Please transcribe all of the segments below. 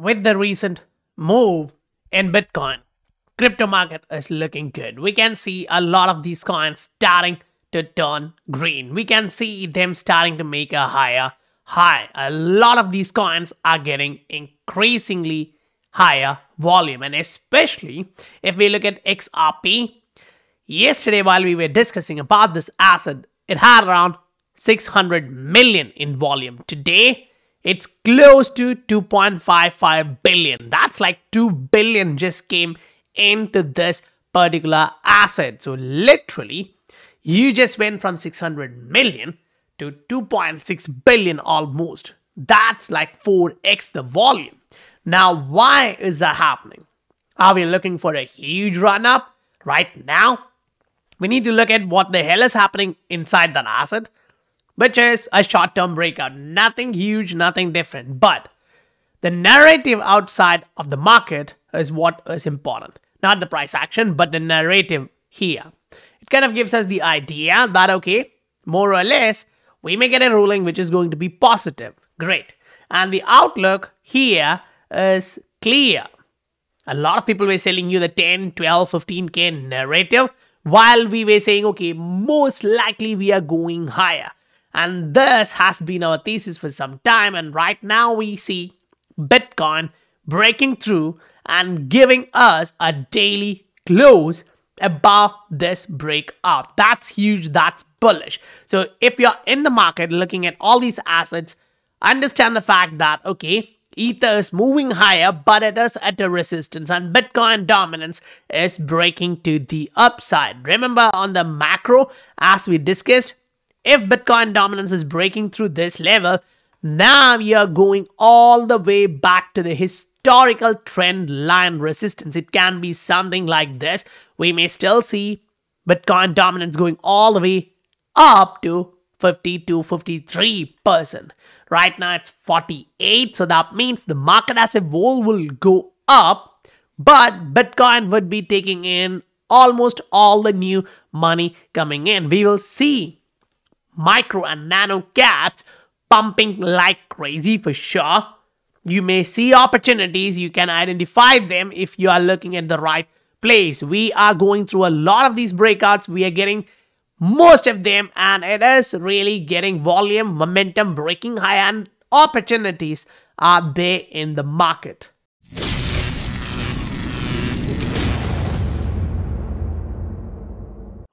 With the recent move in Bitcoin, crypto market is looking good. We can see a lot of these coins starting to turn green. We can see them starting to make a higher high. A lot of these coins are getting increasingly higher volume, and especially if we look at XRP. Yesterday, while we were discussing about this asset, it had around 600 million in volume. Today, it's close to 2.55 billion. That's like 2 billion just came into this particular asset. So literally, you just went from 600 million to 2.6 billion almost. That's like 4x the volume. Now, why is that happening? Are we looking for a huge run up right now? We need to look at what the hell is happening inside that asset, which is a short-term breakout. Nothing huge, nothing different. But the narrative outside of the market is what is important. Not the price action, but the narrative here. It kind of gives us the idea that, okay, more or less, we may get a ruling which is going to be positive. Great. And the outlook here is clear. A lot of people were selling you the 10, 12, 15K narrative, while we were saying, okay, most likely we are going higher. And this has been our thesis for some time. And right now we see Bitcoin breaking through and giving us a daily close above this breakout. That's huge. That's bullish. So if you're in the market looking at all these assets, understand the fact that, okay, Ether is moving higher, but it is at a resistance, and Bitcoin dominance is breaking to the upside. Remember, on the macro, as we discussed, if Bitcoin dominance is breaking through this level, now we are going all the way back to the historical trend line resistance. It can be something like this. We may still see Bitcoin dominance going all the way up to 50 to 53%. Right now it's 48, so that means the market as a whole will go up, but Bitcoin would be taking in almost all the new money coming in. We will see micro and nano caps pumping like crazy for sure. You may see opportunities, you can identify them if you are looking at the right place. We are going through a lot of these breakouts. We are getting most of them, and it is really getting volume, momentum, breaking high, and opportunities are there in the market.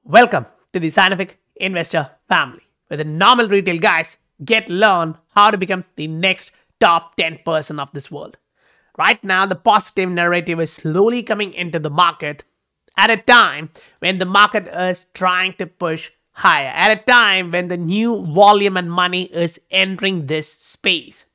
Welcome to the Scientific Investor family, where the normal retail guys learn how to become the next top 10% of this world. Right now, the positive narrative is slowly coming into the market at a time when the market is trying to push higher, at a time when the new volume and money is entering this space.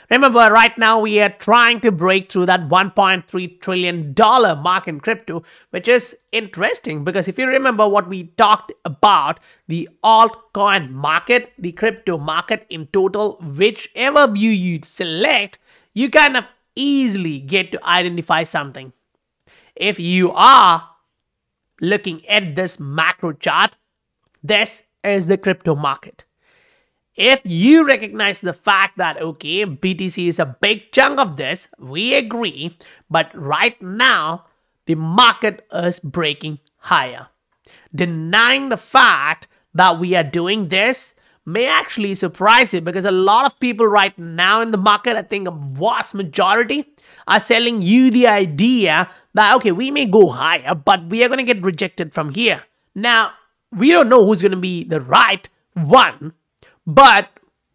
Remember, right now we are trying to break through that $1.3 trillion mark in crypto, which is interesting because if you remember what we talked about, the altcoin market, the crypto market in total, whichever view you select, you kind of easily get to identify something. If you are looking at this macro chart, this is the crypto market. If you recognize the fact that, okay, BTC is a big chunk of this, we agree, but right now, the market is breaking higher. Denying the fact that we are doing this may actually surprise you because a lot of people right now in the market, I think a vast majority, are selling you the idea that, okay, we may go higher, but we are going to get rejected from here. Now, we don't know who's going to be the right one, but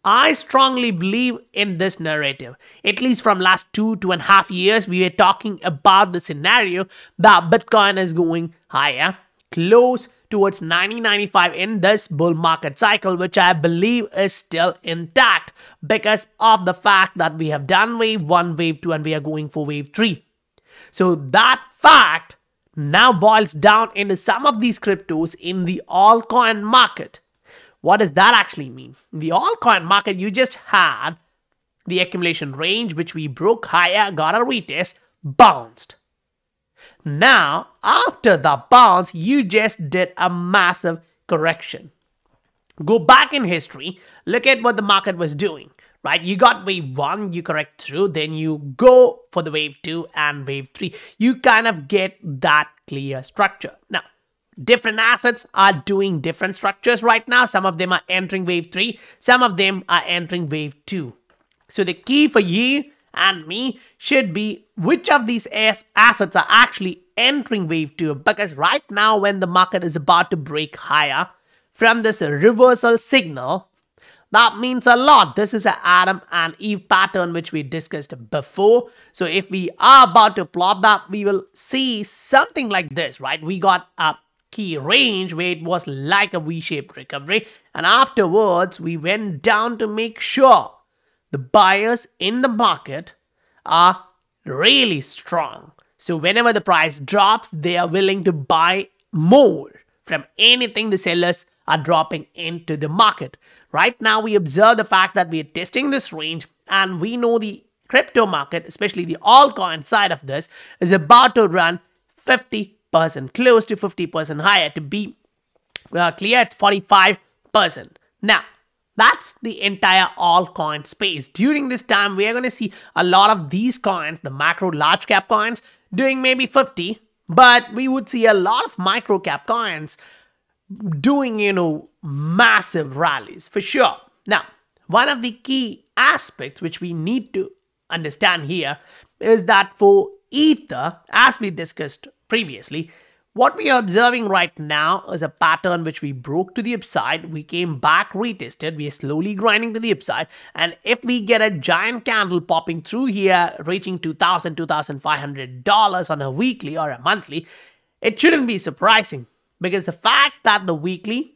I strongly believe in this narrative. At least from last 2.5 years, we were talking about the scenario that Bitcoin is going higher, close towards 90-95 in this bull market cycle, which I believe is still intact because of the fact that we have done wave 1, wave 2, and we are going for wave 3. So that fact now boils down into some of these cryptos in the altcoin market. What does that actually mean? In the altcoin market, you just had the accumulation range, which we broke higher, got a retest, bounced. Now, after the bounce, you just did a massive correction. Go back in history, look at what the market was doing. right? You got wave 1, you correct through, then you go for the wave 2 and wave 3. You kind of get that clear structure. Now, different assets are doing different structures right now. Some of them are entering wave 3, some of them are entering wave 2. So the key for you and me should be which of these assets are actually entering wave 2, because right now when the market is about to break higher from this reversal signal, that means a lot. This is an Adam and Eve pattern which we discussed before. So if we are about to plot that, we will see something like this, right? We got a key range where it was like a V-shaped recovery, and afterwards we went down to make sure the buyers in the market are really strong. So whenever the price drops, they are willing to buy more from anything the sellers are dropping into the market. Right now, we observe the fact that we are testing this range, and we know the crypto market, especially the altcoin side of this, is about to run 50%, close to 50% higher. To be clear, it's 45%. Now, that's the entire altcoin space. During this time, we are going to see a lot of these coins, the macro large cap coins, doing maybe 50, but we would see a lot of micro cap coins doing, massive rallies for sure. Now, one of the key aspects which we need to understand here is that for Ether, as we discussed previously, what we are observing right now is a pattern which we broke to the upside. We came back, retested. We are slowly grinding to the upside. And if we get a giant candle popping through here, reaching $2,000, $2,500 on a weekly or a monthly, it shouldn't be surprising, because the fact that the weekly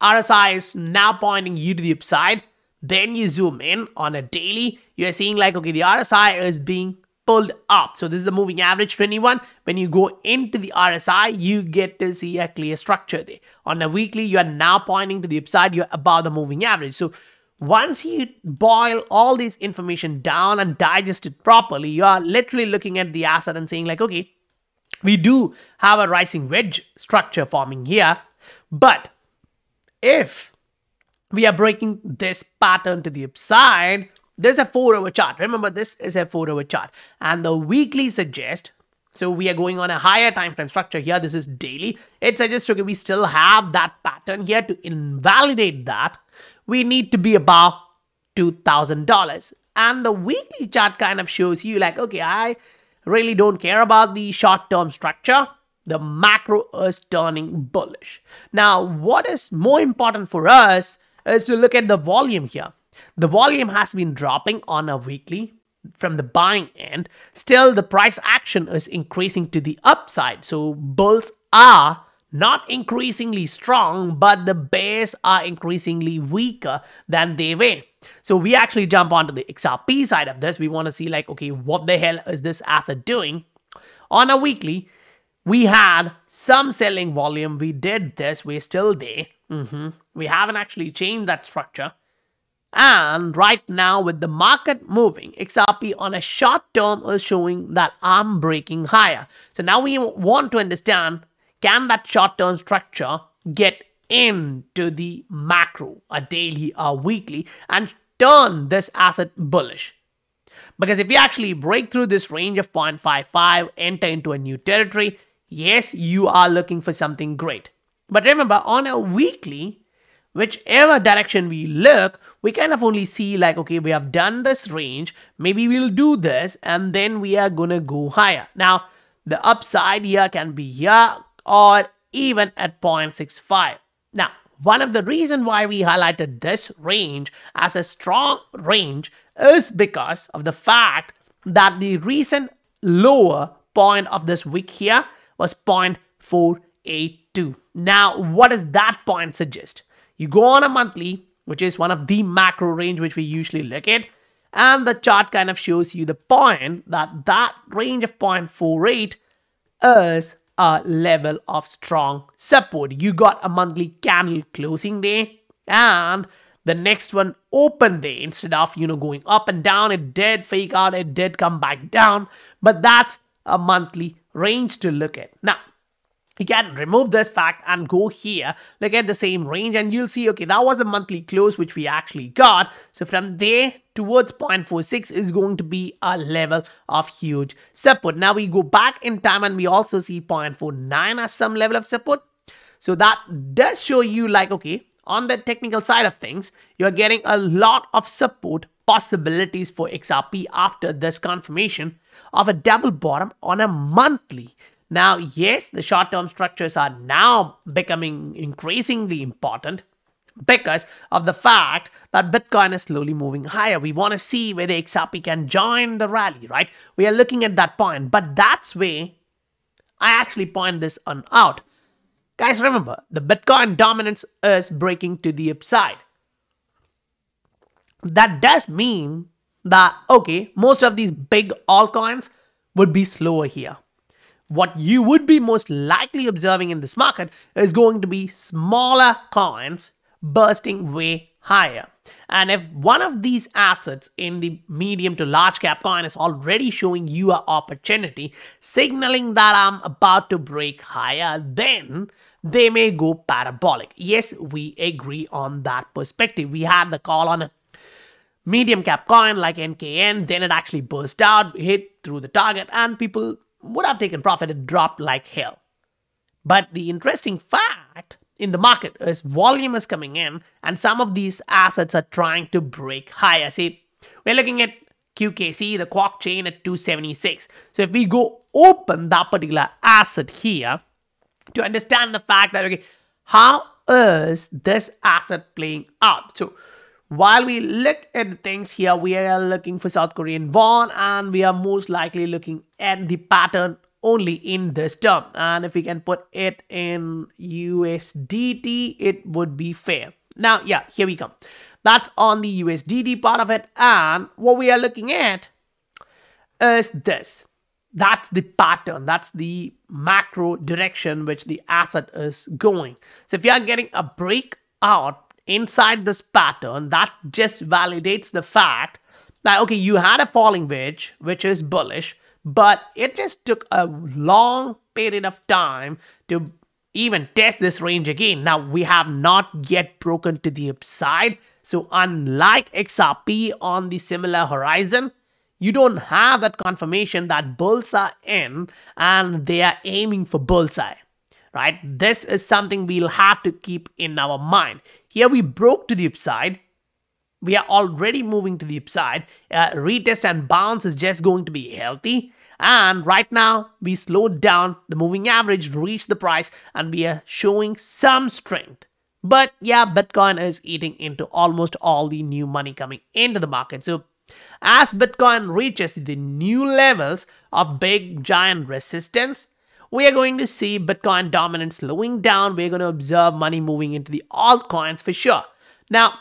RSI is now pointing you to the upside, then you zoom in on a daily, you're seeing like, okay, the RSI is being pulled up. So this is the moving average 21. When you go into the RSI, you get to see a clear structure there. On a weekly, you are now pointing to the upside, you're above the moving average. So once you boil all this information down and digest it properly, you are literally looking at the asset and saying like, okay, we do have a rising wedge structure forming here, but if we are breaking this pattern to the upside, there's a 4-hour chart. Remember, this is a 4-hour chart, and the weekly suggests, so we are going on a higher time frame structure here. This is daily. It suggests, okay, we still have that pattern here. To invalidate that, we need to be above $2,000, and the weekly chart kind of shows you like, okay, I really don't care about the short-term structure. The macro is turning bullish. Now, what is more important for us is to look at the volume here. The volume has been dropping on a weekly from the buying end. Still, the price action is increasing to the upside. So bulls are not increasingly strong, but the bears are increasingly weaker than they were. So we actually jump onto the XRP side of this. We want to see like, okay, what the hell is this asset doing? On a weekly, we had some selling volume. We did this. We're still there. We haven't actually changed that structure. And right now, with the market moving, XRP on a short term is showing that I'm breaking higher. So now we want to understand, can that short term structure get into the macro, a daily or weekly, and turn this asset bullish? Because if you actually break through this range of 0.55, enter into a new territory, yes, you are looking for something great. But remember, on a weekly, whichever direction we look, we kind of only see like, okay, we have done this range, maybe we'll do this, and then we are gonna go higher. Now, the upside here can be here or even at 0.65. Now, one of the reasons why we highlighted this range as a strong range is because of the fact that the recent lower point of this wick here was 0.482. Now, what does that point suggest? You go on a monthly, which is one of the macro range which we usually look at, and the chart kind of shows you the point that that range of 0.48 is a level of strong support. You got a monthly candle closing there, and the next one opened there. Instead of, going up and down, it did fake out, it did come back down, but that's a monthly range to look at. Now, You can remove this fact and go here, look at the same range, and you'll see, okay, that was the monthly close which we actually got. So from there towards 0.46 is going to be a level of huge support. Now we go back in time and we also see 0.49 as some level of support. So that does show you like, okay, on the technical side of things, you're getting a lot of support possibilities for XRP after this confirmation of a double bottom on a monthly. Now, yes, the short-term structures are now becoming increasingly important because of the fact that Bitcoin is slowly moving higher. We want to see whether XRP can join the rally, right? We are looking at that point, but that's where I actually point this on out. Guys, remember, the Bitcoin dominance is breaking to the upside. That does mean that, okay, most of these big altcoins would be slower here. What you would be most likely observing in this market is going to be smaller coins bursting way higher. And if one of these assets in the medium to large cap coin is already showing you an opportunity, signaling that I'm about to break higher, then they may go parabolic. Yes, we agree on that perspective. We had the call on a medium cap coin like NKN, then it actually burst out, hit through the target, and people would have taken profit. It dropped like hell. But the interesting fact in the market is volume is coming in and some of these assets are trying to break higher. See, we're looking at QKC, the Quark chain at 276. So if we go open that particular asset here to understand the fact that, okay, how is this asset playing out? So while we look at things here, we are looking for South Korean won and we are most likely looking at the pattern only in this term. And if we can put it in USDT, it would be fair. Now, yeah, here we come. That's on the USDT part of it. And what we are looking at is this. That's the pattern. That's the macro direction which the asset is going. So if you are getting a breakout inside this pattern, that just validates the fact that, okay, you had a falling wedge, which is bullish, but it just took a long period of time to even test this range again. Now, we have not yet broken to the upside. So unlike XRP on the similar horizon, you don't have that confirmation that bulls are in and they are aiming for bullseye. Right? This is something we'll have to keep in our mind. Here we broke to the upside. We are already moving to the upside. Retest and bounce is just going to be healthy. And right now, we slowed down. The moving average reached the price and we are showing some strength. But yeah, Bitcoin is eating into almost all the new money coming into the market. So as Bitcoin reaches the new levels of big giant resistance, we are going to see Bitcoin dominance slowing down. We're going to observe money moving into the altcoins for sure. Now,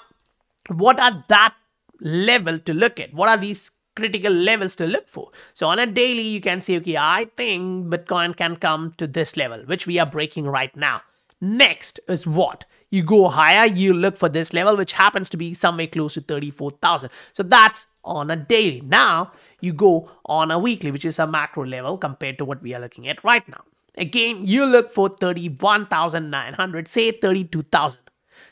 what are that level to look at? What are these critical levels to look for? So on a daily, you can say, okay, I think Bitcoin can come to this level, which we are breaking right now. Next is what? You go higher, you look for this level, which happens to be somewhere close to 34,000. So that's on a daily. Now, you go on a weekly, which is a macro level compared to what we are looking at right now. Again, you look for 31,900, say 32,000.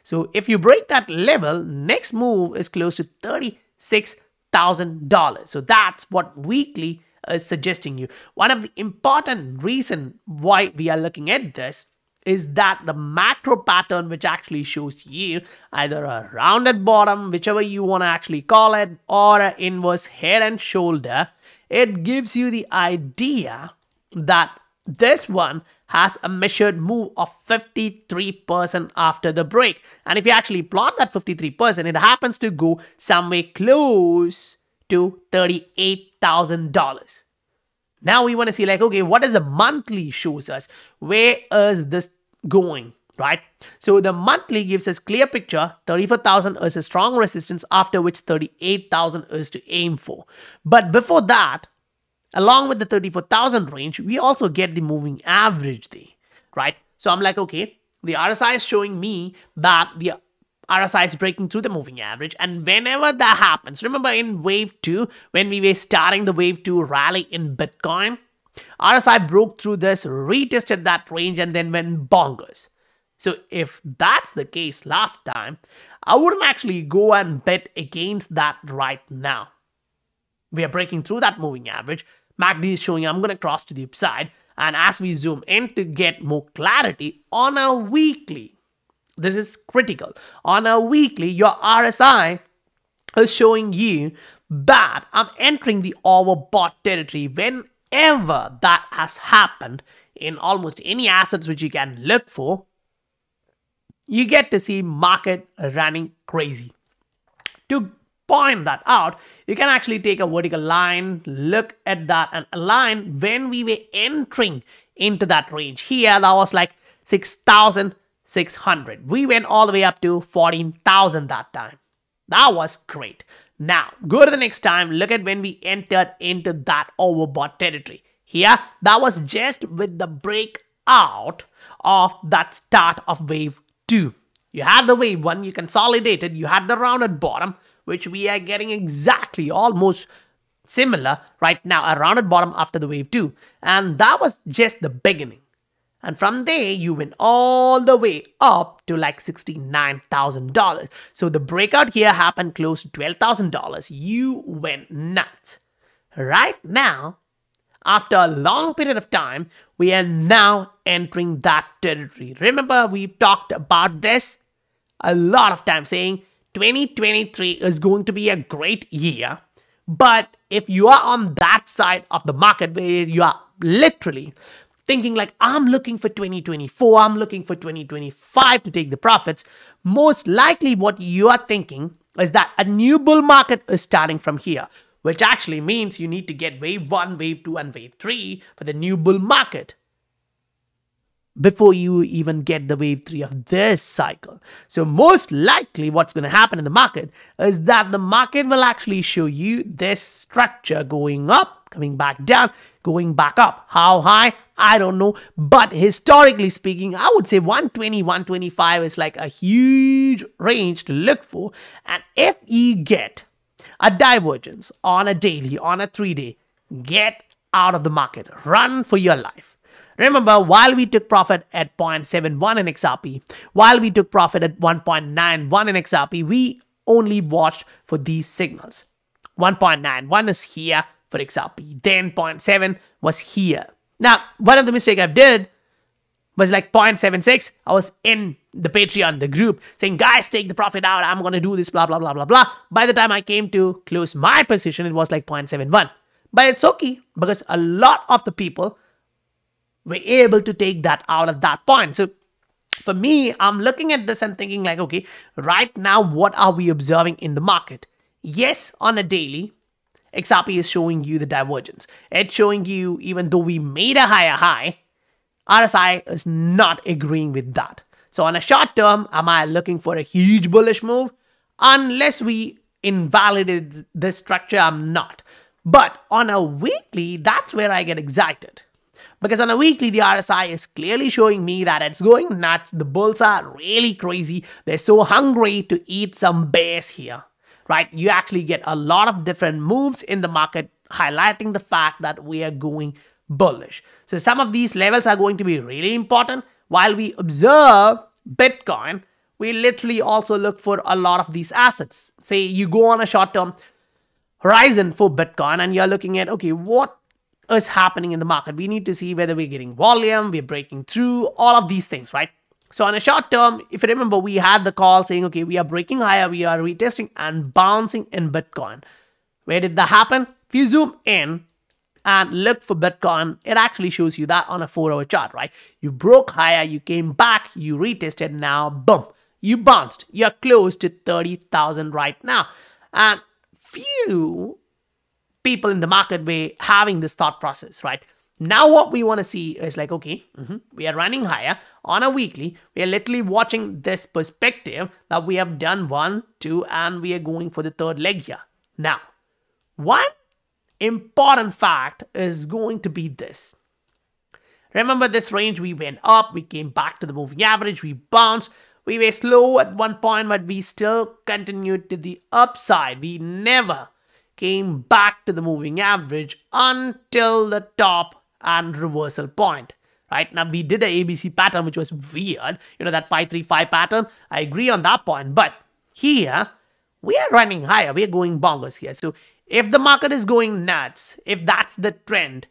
So if you break that level, next move is close to $36,000. So that's what weekly is suggesting you. One of the important reasons why we are looking at this is that the macro pattern, which actually shows you either a rounded bottom, whichever you want to actually call it, or an inverse head and shoulder, it gives you the idea that this one has a measured move of 53% after the break. And if you actually plot that 53%, it happens to go somewhere close to $38,000. Now we want to see like, okay, what does the monthly shows us? Where is this going, right? So the monthly gives us clear picture. 34,000 is a strong resistance, after which 38,000 is to aim for. But before that, along with the 34,000 range, we also get the moving average there, right? So I'm like, okay, the RSI is showing me that the RSI is breaking through the moving average. And whenever that happens, remember in wave 2, when we were starting the wave 2 rally in Bitcoin, RSI broke through this, retested that range, and then went bonkers. So if that's the case last time, I wouldn't actually go and bet against that right now. We are breaking through that moving average. MACD is showing I'm going to cross to the upside. And as we zoom in to get more clarity on a weekly, this is critical. On a weekly, your RSI is showing you that I'm entering the overbought territory whenever that has happened in almost any assets which you can look for. You get to see market running crazy. To point that out, you can actually take a vertical line, look at that and align when we were entering into that range. Here, that was like 6,600. We went all the way up to 14,000 that time. That was great. Now, go to the next time, look at when we entered into that overbought territory. Here, that was just with the breakout of that start of wave 2. You had the wave 1, you consolidated, you had the rounded bottom, which we are getting exactly almost similar right now, a rounded bottom after the wave 2. And that was just the beginning. And from there, you went all the way up to like $69,000. So the breakout here happened close to $12,000. You went nuts. Right now, after a long period of time, we are now entering that territory. Remember, we've talked about this a lot of times, saying 2023 is going to be a great year. But if you are on that side of the market where you are literally thinking like, I'm looking for 2024, I'm looking for 2025 to take the profits, most likely what you are thinking is that a new bull market is starting from here, which actually means you need to get wave 1, wave 2, and wave 3 for the new bull market before you even get the wave 3 of this cycle. So most likely what's going to happen in the market is that the market will actually show you this structure going up, coming back down, going back up. How high? I don't know. But historically speaking, I would say 120, 125 is like a huge range to look for. And if you get a divergence on a daily, on a 3-day, get out of the market. Run for your life. Remember, while we took profit at 0.71 in XRP, while we took profit at 1.91 in XRP, we only watched for these signals. 1.91 is here for XRP. Then 0.7 was here. Now, one of the mistakes I did was like 0.76. I was in the Patreon, the group, saying, guys, take the profit out. I'm going to do this, blah, blah, blah, blah, blah. By the time I came to close my position, it was like 0.71. But it's okay because a lot of the people were able to take that out at that point. So for me, I'm looking at this and thinking like, okay, right now, what are we observing in the market? Yes, on a daily, XRP is showing you the divergence. It's showing you, even though we made a higher high, RSI is not agreeing with that. So on a short term, am I looking for a huge bullish move? Unless we invalidate this structure, I'm not. But on a weekly, that's where I get excited. Because on a weekly, the RSI is clearly showing me that it's going nuts. The bulls are really crazy. They're so hungry to eat some bears here, right? You actually get a lot of different moves in the market, highlighting the fact that we are going bullish. So some of these levels are going to be really important. While we observe Bitcoin, we literally also look for a lot of these assets. Say you go on a short-term horizon for Bitcoin and you're looking at, okay, what is happening in the market? We need to see whether we're getting volume, we're breaking through, all of these things, right? So on a short term, if you remember, we had the call saying, okay, we are breaking higher, we are retesting and bouncing in Bitcoin. Where did that happen? If you zoom in and look for Bitcoin, it actually shows you that on a 4-hour chart, right? You broke higher, you came back, you retested, now boom, you bounced. You're close to 30,000 right now. And few people in the market were having this thought process, right? Now what we want to see is like, okay, we are running higher on a weekly. We are literally watching this perspective that we have done 1, 2, and we are going for the third leg here. Now, one important fact is going to be this. Remember this range, we went up, we came back to the moving average, we bounced. We were slow at one point, but we still continued to the upside. We never came back to the moving average until the top and reversal point. Right now, we did a ABC pattern, which was weird. That 535 pattern. I agree on that point. But here, we are running higher. We are going bonkers here. So if the market is going nuts, if that's the trend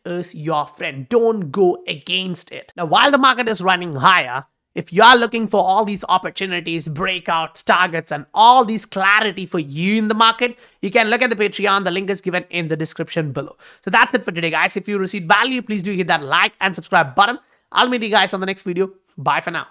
is your friend. Don't go against it. Now, while the market is running higher, if you are looking for all these opportunities, breakouts, targets, and all these clarity for you in the market, you can look at the Patreon. The link is given in the description below. So that's it for today, guys. If you received value, please do hit that like and subscribe button. I'll meet you guys on the next video. Bye for now.